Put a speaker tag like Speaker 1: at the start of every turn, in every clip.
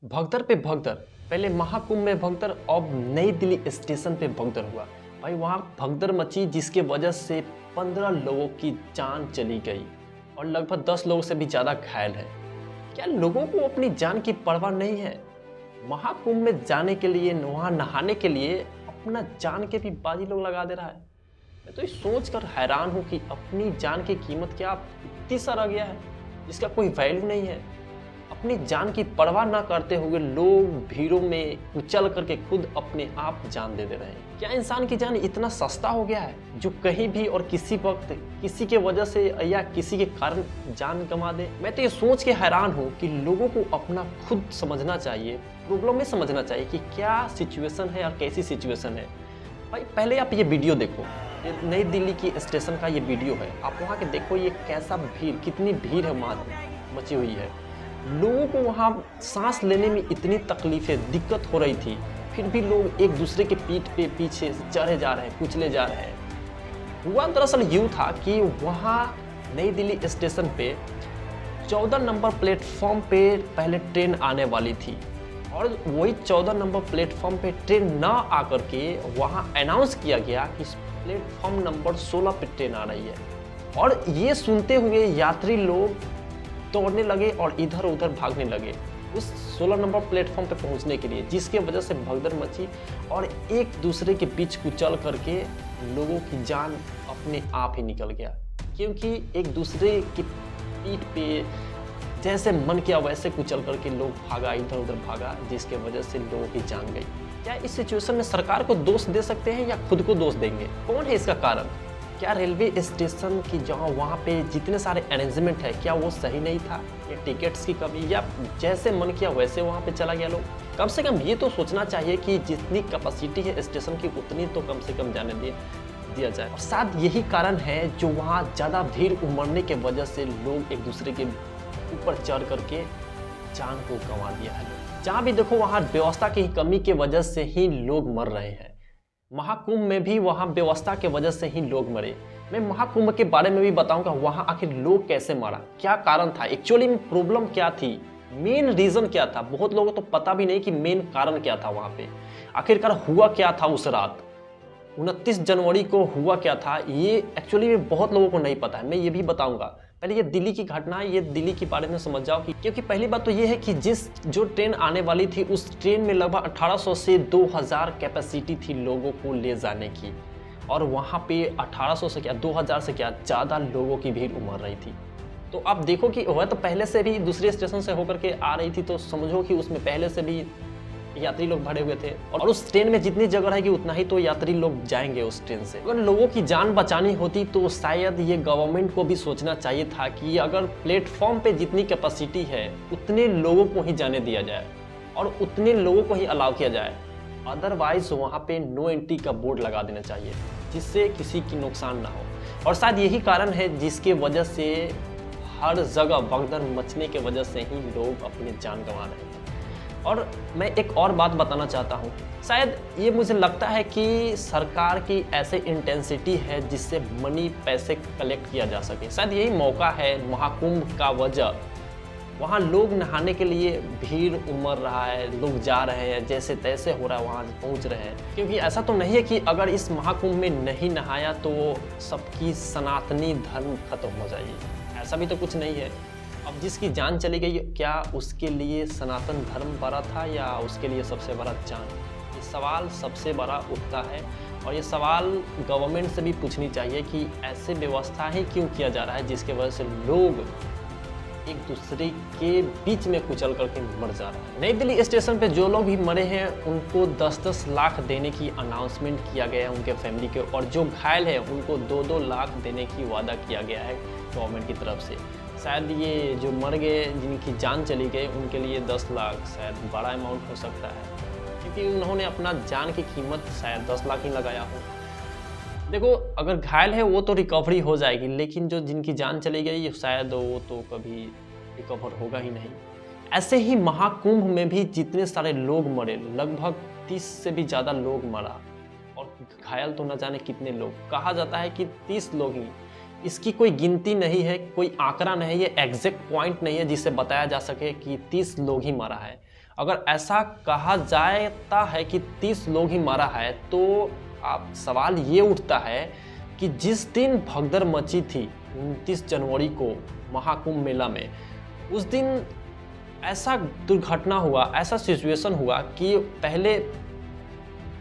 Speaker 1: भगदड़ पे भगदड़। पहले महाकुंभ में भगदड़, अब नई दिल्ली स्टेशन पे भगदड़ हुआ। भाई वहाँ भगदड़ मची जिसके वजह से 15 लोगों की जान चली गई और लगभग 10 लोगों से भी ज़्यादा घायल है। क्या लोगों को अपनी जान की परवाह नहीं है? महाकुंभ में जाने के लिए, वहाँ नहाने के लिए अपना जान के भी बाजी लोग लगा दे रहा है। मैं तो ये सोच कर हैरान हूँ कि अपनी जान की कीमत क्या इतनी सा रह गया है जिसका कोई वैल्यू नहीं है। अपनी जान की परवाह ना करते हुए लोग भीड़ों में उछल करके खुद अपने आप जान दे रहे हैं। क्या इंसान की जान इतना सस्ता हो गया है जो कहीं भी और किसी वक्त किसी के वजह से या किसी के कारण जान गंवा दे? मैं तो ये सोच के हैरान हूँ कि लोगों को अपना खुद समझना चाहिए, प्रॉब्लम में समझना चाहिए कि क्या सिचुएशन है और कैसी सिचुएशन है। भाई पहले आप ये वीडियो देखो, ये नई दिल्ली की स्टेशन का ये वीडियो है। आप वहाँ के देखो ये कैसा भीड़, कितनी भीड़ है वहाँ मची हुई है। लोगों को वहाँ सांस लेने में इतनी तकलीफें, दिक्कत हो रही थी, फिर भी लोग एक दूसरे के पीठ पे पीछे चढ़े जा रहे हैं, कुचले जा रहे हैं। हुआ दरअसल यूँ था कि वहाँ नई दिल्ली स्टेशन पे 14 नंबर प्लेटफॉर्म पे पहले ट्रेन आने वाली थी और वही 14 नंबर प्लेटफॉर्म पे ट्रेन ना आकर के वहाँ अनाउंस किया गया कि प्लेटफॉर्म नंबर 16 पे ट्रेन आ रही है। और ये सुनते हुए यात्री लोग दौड़ने लगे और इधर उधर भागने लगे उस 16 नंबर प्लेटफॉर्म पे पहुंचने के लिए, जिसके वजह से भगदड़ मची और एक दूसरे के बीच कुचल करके लोगों की जान अपने आप ही निकल गया। क्योंकि एक दूसरे की पीठ पे जैसे मन किया वैसे कुचल करके लोग भागा, इधर उधर भागा, जिसके वजह से लोगों की जान गई। क्या इस सिचुएशन में सरकार को दोष दे सकते हैं या खुद को दोष देंगे? कौन है इसका कारण? क्या रेलवे स्टेशन की जहाँ वहाँ पे जितने सारे अरेंजमेंट है क्या वो सही नहीं था, या टिकट्स की कमी, या जैसे मन किया वैसे वहाँ पे चला गया लोग? कम से कम ये तो सोचना चाहिए कि जितनी कैपेसिटी है स्टेशन की उतनी तो कम से कम जाने दिया जाए। और शायद यही कारण है जो वहाँ ज़्यादा भीड़ उमड़ने के वजह से लोग एक दूसरे के ऊपर चढ़ करके जान को गंवा दिया है। जहाँ भी देखो वहाँ व्यवस्था की कमी के वजह से ही लोग मर रहे हैं। महाकुंभ में भी वहाँ व्यवस्था के वजह से ही लोग मरे। मैं महाकुंभ के बारे में भी बताऊंगा वहाँ आखिर लोग कैसे मरा, क्या कारण था, एक्चुअली में प्रॉब्लम क्या थी, मेन रीजन क्या था। बहुत लोगों को तो पता भी नहीं कि मेन कारण क्या था, वहाँ पे आखिरकार हुआ क्या था उस रात 29 जनवरी को हुआ क्या था, ये एक्चुअली में बहुत लोगों को नहीं पता है। मैं ये भी बताऊंगा। पहले ये दिल्ली की घटना है, ये दिल्ली के बारे में समझ जाओ क्योंकि पहली बात तो ये है कि जो ट्रेन आने वाली थी उस ट्रेन में लगभग 1800 से 2000 कैपेसिटी थी लोगों को ले जाने की, और वहाँ पे 1800 से क्या 2000 से क्या ज़्यादा लोगों की भीड़ उमड़ रही थी। तो आप देखो कि वह तो पहले से भी दूसरे स्टेशन से होकर के आ रही थी, तो समझो कि उसमें पहले से भी यात्री लोग भरे हुए थे और उस ट्रेन में जितनी जगह रहेगी उतना ही तो यात्री लोग जाएंगे उस ट्रेन से। अगर लोगों की जान बचानी होती तो शायद ये गवर्नमेंट को भी सोचना चाहिए था कि अगर प्लेटफॉर्म पे जितनी कैपेसिटी है उतने लोगों को ही जाने दिया जाए और उतने लोगों को ही अलाउ किया जाए। अदरवाइज वहाँ पे नो एंट्री का बोर्ड लगा देना चाहिए जिससे किसी की नुकसान ना हो। और शायद यही कारण है जिसके वजह से हर जगह भगदड़ मचने के वजह से ही लोग अपनी जान गंवा रहे हैं। और मैं एक और बात बताना चाहता हूँ, शायद ये मुझे लगता है कि सरकार की ऐसे इंटेंसिटी है जिससे मनी, पैसे कलेक्ट किया जा सके। शायद यही मौका है महाकुंभ का वजह। वहाँ लोग नहाने के लिए भीड़ उमड़ रहा है, लोग जा रहे हैं, जैसे तैसे हो रहा है वहाँ पहुँच रहे हैं। क्योंकि ऐसा तो नहीं है कि अगर इस महाकुंभ में नहीं नहाया तो सबकी सनातनी धर्म खत्म हो जाएगी, ऐसा भी तो कुछ नहीं है। अब जिसकी जान चली गई, क्या उसके लिए सनातन धर्म बड़ा था या उसके लिए सबसे बड़ा जान? ये सवाल सबसे बड़ा उठता है और ये सवाल गवर्नमेंट से भी पूछनी चाहिए कि ऐसे व्यवस्था ही क्यों किया जा रहा है जिसके वजह से लोग एक दूसरे के बीच में कुचल करके मर जा रहा है। नई दिल्ली स्टेशन पे जो लोग भी मरे हैं उनको 10-10 लाख देने की अनाउंसमेंट किया गया है उनके फैमिली के, और जो घायल है उनको 2-2 लाख देने की वादा किया गया है गवर्नमेंट की तरफ से। शायद ये जो मर गए, जिनकी जान चली गई, उनके लिए 10 लाख शायद बड़ा अमाउंट हो सकता है क्योंकि उन्होंने अपना जान की कीमत शायद 10 लाख ही लगाया हो। देखो अगर घायल है वो तो रिकवरी हो जाएगी, लेकिन जो जिनकी जान चली गई शायद वो तो कभी रिकवर होगा ही नहीं। ऐसे ही महाकुंभ में भी जितने सारे लोग मरे, लगभग 30 से भी ज़्यादा लोग मरा और घायल तो न जाने कितने लोग। कहा जाता है कि 30 लोग ही, इसकी कोई गिनती नहीं है, कोई आंकड़ा नहीं है, ये एग्जैक्ट पॉइंट नहीं है जिससे बताया जा सके कि 30 लोग ही मरा है। अगर ऐसा कहा जाता है कि 30 लोग ही मारा है, तो आप सवाल ये उठता है कि जिस दिन भगदड़ मची थी 29 जनवरी को महाकुंभ मेला में, उस दिन ऐसा दुर्घटना हुआ, ऐसा सिचुएशन हुआ कि पहले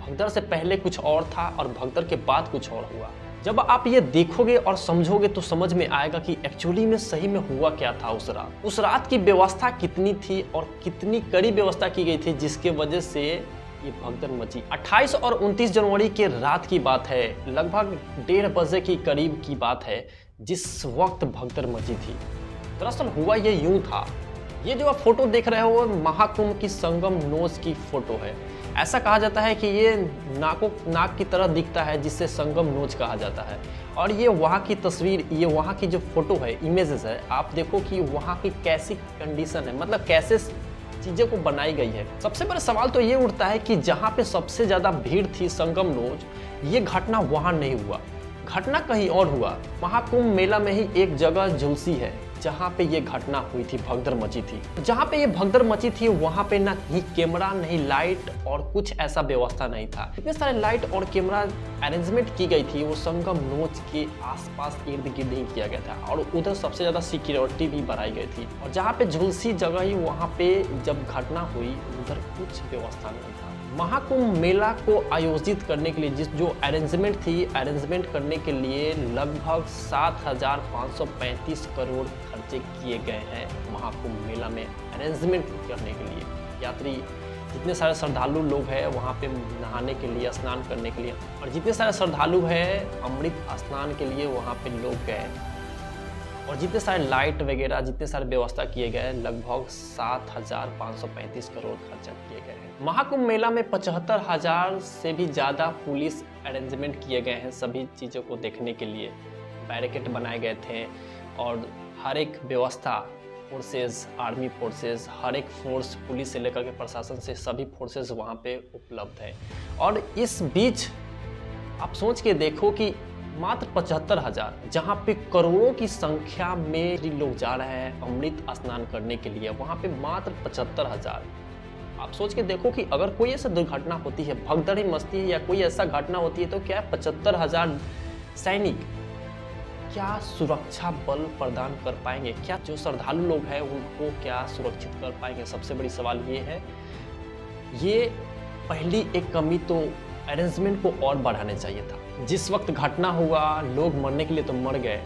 Speaker 1: भगदड़ से पहले कुछ और था और भगदड़ के बाद कुछ और हुआ। जब आप ये देखोगे और समझोगे तो समझ में आएगा कि एक्चुअली में सही में हुआ क्या था उस रात। उस रात की व्यवस्था कितनी थी और कितनी कड़ी व्यवस्था की गई थी, जिसके वजह से ये भगदड़ मची। 28 और 29 जनवरी के रात की बात है, लगभग 1:30 बजे की करीब की बात है, जिस वक्त भगदड़ मची थी। दरअसल हुआ ये यूं था, ये जो आप फोटो देख रहे हो महाकुंभ की संगम नोज की फोटो है। ऐसा कहा जाता है कि ये नाक की तरह दिखता है, जिससे संगम नोज कहा जाता है। और ये वहाँ की तस्वीर, ये वहाँ की जो फोटो है, इमेजेस है, आप देखो कि वहाँ की कैसी कंडीशन है, मतलब कैसे चीज़ों को बनाई गई है। सबसे बड़ा सवाल तो ये उठता है कि जहाँ पे सबसे ज़्यादा भीड़ थी संगम नोज, ये घटना वहाँ नहीं हुआ, घटना कहीं और हुआ। महाकुंभ मेला में ही एक जगह झुलसी है जहाँ पे ये घटना हुई थी, भगदड़ मची थी। जहाँ पे ये भगदड़ मची थी वहाँ पे ना ही कैमरा, नहीं लाइट और कुछ ऐसा व्यवस्था नहीं था। इतने सारे लाइट और कैमरा अरेंजमेंट की गई थी, वो संगम नोज के आसपास इर्द गिर्द ही किया गया था और उधर सबसे ज़्यादा सिक्योरिटी भी बढ़ाई गई थी। और जहाँ पे झुलसी जगह ही, वहाँ पे जब घटना हुई उधर कुछ व्यवस्था नहीं था। महाकुंभ मेला को आयोजित करने के लिए जो अरेंजमेंट थी, अरेंजमेंट करने के लिए लगभग 7,535 करोड़ खर्चे किए गए हैं महाकुंभ मेला में अरेंजमेंट करने के लिए। यात्री जितने सारे श्रद्धालु लोग हैं वहाँ पे नहाने के लिए, स्नान करने के लिए, और जितने सारे श्रद्धालु हैं अमृत स्नान के लिए वहाँ पे लोग गए, और जितने सारे लाइट वगैरह, जितने सारे व्यवस्था किए गए, लगभग 7,535 करोड़ खर्चा किए गए हैं। महाकुंभ मेला में 75,000 से भी ज़्यादा पुलिस अरेंजमेंट किए गए हैं सभी चीज़ों को देखने के लिए। बैरिकेड बनाए गए थे और हर एक व्यवस्था, फोर्सेस, आर्मी फोर्सेस, हर एक फोर्स, पुलिस से लेकर के प्रशासन से सभी फोर्सेस वहाँ पे उपलब्ध है। और इस बीच आप सोच के देखो कि मात्र 75,000, जहाँ पे करोड़ों की संख्या में लोग जा रहे हैं अमृत स्नान करने के लिए, वहाँ पे मात्र 75,000। आप सोच के देखो कि अगर कोई ऐसा दुर्घटना होती है, भगदड़ मचती है या कोई ऐसा घटना होती है, तो क्या 75,000 सैनिक क्या सुरक्षा बल प्रदान कर पाएंगे? क्या जो श्रद्धालु लोग हैं उनको क्या सुरक्षित कर पाएंगे? सबसे बड़ी सवाल ये है। ये पहली एक कमी तो अरेंजमेंट को और बढ़ाने चाहिए था। जिस वक्त घटना हुआ, लोग मरने के लिए तो मर गए,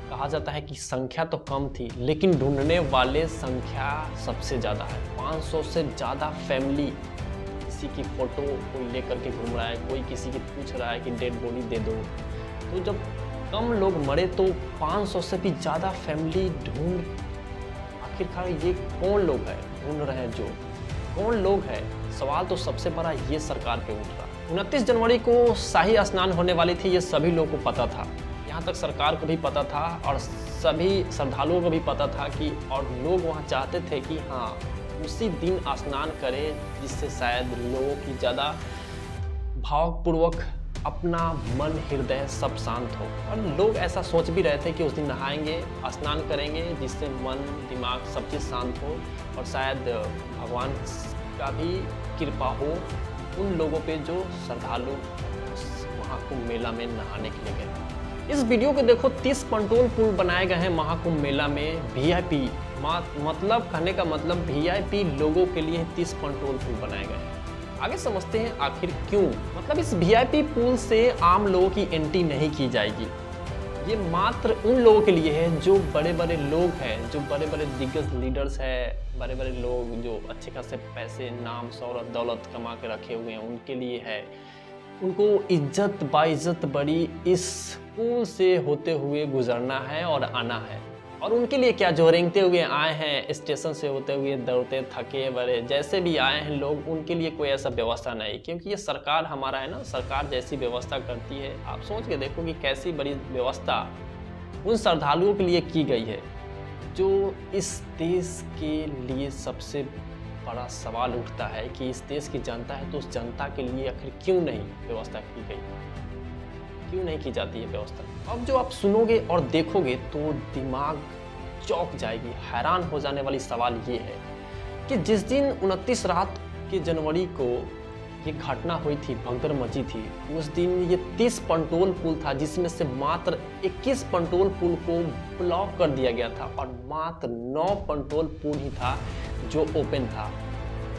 Speaker 1: कहा जाता है कि संख्या तो कम थी, लेकिन ढूंढने वाले संख्या सबसे ज़्यादा है। 500 से ज़्यादा फैमिली किसी की फ़ोटो कोई लेकर के घूम रहा है, कोई किसी की पूछ रहा है कि डेड बॉडी दे दो। तो जब कम लोग मरे तो 500 से भी ज़्यादा फैमिली ढूंढ, आखिरकार ये कौन लोग हैं ढूंढ रहे हैं, जो कौन लोग हैं? सवाल तो सबसे बड़ा ये सरकार पे उठ रहा। 29 जनवरी को शाही स्नान होने वाली थी, ये सभी लोगों को पता था, यहाँ तक सरकार को भी पता था और सभी श्रद्धालुओं को भी पता था कि, और लोग वहाँ चाहते थे कि हाँ उसी दिन स्नान करें, जिससे शायद लोगों की ज़्यादा भावपूर्वक अपना मन हृदय सब शांत हो। और लोग ऐसा सोच भी रहे थे कि उस दिन नहाएंगे, स्नान करेंगे, जिससे मन दिमाग सब चीज़ शांत हो और शायद भगवान का भी कृपा हो उन लोगों पे जो श्रद्धालु महाकुंभ मेला में नहाने के लिए गए। इस वीडियो को देखो, 30 कंट्रोल पूल बनाए गए हैं महाकुंभ मेला में वीआईपी, मतलब कहने का मतलब वीआईपी लोगों के लिए 30 कंट्रोल पूल बनाए गए हैं। आगे समझते हैं आखिर क्यों। मतलब इस वीआईपी पूल से आम लोगों की एंट्री नहीं की जाएगी, ये मात्र उन लोगों के लिए है जो बड़े बड़े लोग हैं, जो बड़े बड़े दिग्गज लीडर्स हैं, बड़े बड़े लोग जो अच्छे खासे पैसे, नाम, शौहरत, दौलत कमा के रखे हुए हैं, उनके लिए है। उनको इज्जत बाइज्जत बड़ी इस पुल से होते हुए गुजरना है और आना है। और उनके लिए क्या, जो रेंगते हुए आए हैं, स्टेशन से होते हुए दौड़ते थके बड़े जैसे भी आए हैं लोग, उनके लिए कोई ऐसा व्यवस्था नहीं, क्योंकि ये सरकार हमारा है ना, सरकार जैसी व्यवस्था करती है। आप सोच के देखो कि कैसी बड़ी व्यवस्था उन श्रद्धालुओं के लिए की गई है। जो इस देश के लिए सबसे बड़ा सवाल उठता है कि इस देश की जनता है, तो उस जनता के लिए आखिर क्यों नहीं व्यवस्था की गई, क्यों नहीं की जाती है व्यवस्था? अब जो आप सुनोगे और देखोगे तो दिमाग चौंक जाएगी। हैरान हो जाने वाली सवाल ये है कि जिस दिन 29 रात के जनवरी को ये घटना हुई थी, भगदड़ मची थी, उस दिन ये 30 पंटोल पुल था जिसमें से मात्र 21 पंटोल पुल को ब्लॉक कर दिया गया था और मात्र 9 पंटोल पुल ही था जो ओपन था।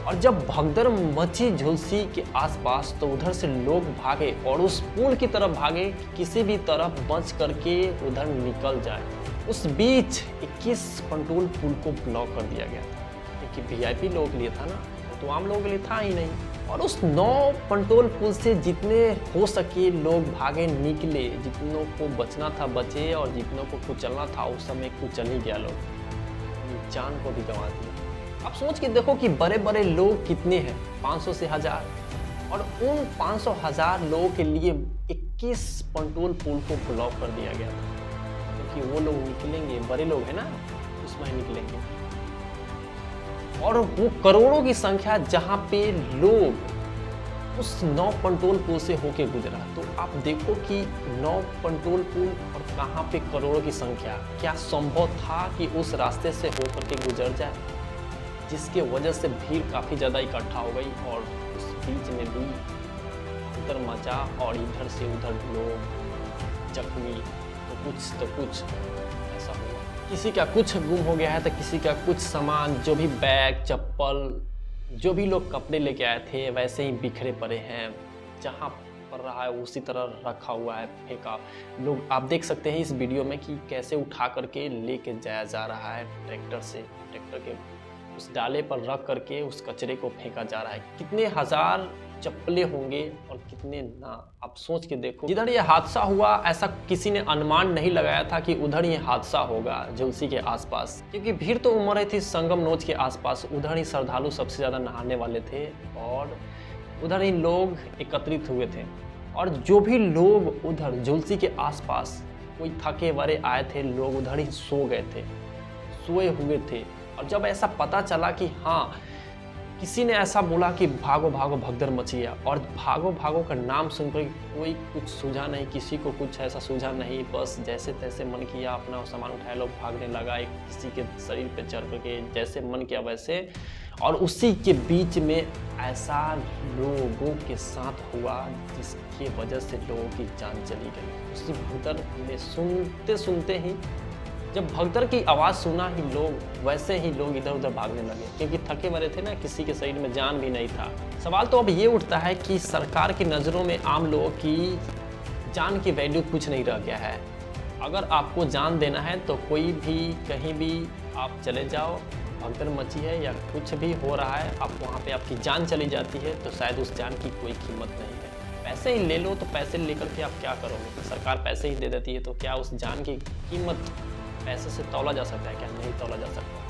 Speaker 1: और जब भगदड़ मची झुलसी के आसपास तो उधर से लोग भागे और उस पुल की तरफ भागे कि किसी भी तरफ बच करके उधर निकल जाए। उस बीच 21 पंटोल पुल को ब्लॉक कर दिया गया था, क्योंकि वीआईपी लोगों के लिए था ना, तो आम लोगों के लिए था ही नहीं। और उस 9 पंटोल पुल से जितने हो सके लोग भागे निकले, जितनों को बचना था बचे और जितनों को कुचलना था उस समय कुचल ही गया, लोग जान को भी गंवा दिया। आप सोच के देखो कि बड़े बड़े लोग कितने हैं, 500 से 1000, और उन 500,000 लोगों के लिए 21 पंटोल पुल को ब्लॉक कर दिया गया था, क्योंकि वो लोग निकलेंगे, बड़े लोग हैं ना, उसमें निकलेंगे। और वो करोड़ों की संख्या जहां पे लोग उस 9 पंटोल पुल से होके गुजरा, तो आप देखो कि 9 पंटोल पुल और कहां पे करोड़ों की संख्या, क्या संभव था कि उस रास्ते से होकर के गुजर जाए, जिसके वजह से भीड़ काफ़ी ज़्यादा इकट्ठा हो गई और उस बीच में भी उधर मचा और इधर से उधर लोग जख्मी, तो कुछ ऐसा हुआ। किसी का कुछ गुम हो गया है तो किसी का कुछ सामान, जो भी बैग चप्पल, जो भी लोग कपड़े लेके आए थे वैसे ही बिखरे पड़े हैं, जहाँ पर रहा है उसी तरह रखा हुआ है, फेंका। लोग आप देख सकते हैं इस वीडियो में कि कैसे उठा करके लेके जाया जा रहा है ट्रैक्टर से, ट्रैक्टर के उस डाले पर रख करके उस कचरे को फेंका जा रहा है। कितने हजार चप्पलें होंगे और कितने ना, आप सोच के देखो। जिधर ये हादसा हुआ ऐसा किसी ने अनुमान नहीं लगाया था कि उधर ये हादसा होगा, झुलसी के आसपास, क्योंकि भीड़ तो उमड़ रही थी संगम नोच के आसपास, उधर ही श्रद्धालु सबसे ज़्यादा नहाने वाले थे और उधर ही लोग एकत्रित हुए थे। और जो भी लोग उधर झुलसी के आसपास कोई थके वरे आए थे, लोग उधर ही सो गए थे, सोए हुए थे। और जब ऐसा पता चला कि हाँ, किसी ने ऐसा बोला कि भागो भागो भगदड़ मची है, और भागो भागो का नाम सुनकर कोई कुछ सूझा नहीं, किसी को कुछ ऐसा सूझा नहीं, बस जैसे तैसे मन किया, अपना सामान उठाया, लोग भागने लगा, एक किसी के शरीर पे चढ़ करके जैसे मन किया वैसे। और उसी के बीच में ऐसा लोगों के साथ हुआ जिसकी वजह से लोगों की जान चली गई। उसी भगदड़ में सुनते सुनते ही, जब भगदड़ की आवाज़ सुना ही लोग वैसे ही लोग इधर उधर भागने लगे, क्योंकि थके मरे थे ना, किसी के शरीर में जान भी नहीं था। सवाल तो अब ये उठता है कि सरकार की नज़रों में आम लोगों की जान की वैल्यू कुछ नहीं रह गया है। अगर आपको जान देना है तो कोई भी कहीं भी आप चले जाओ, भगदड़ मची है या कुछ भी हो रहा है, आप वहाँ पे आपकी जान चली जाती है तो शायद उस जान की कोई कीमत नहीं है। पैसे ही ले लो तो पैसे लेकर के आप क्या करोगे, सरकार पैसे ही दे देती है, तो क्या उस जान की कीमत पैसे से तौला जा सकता है? क्या नहीं तौला जा सकता।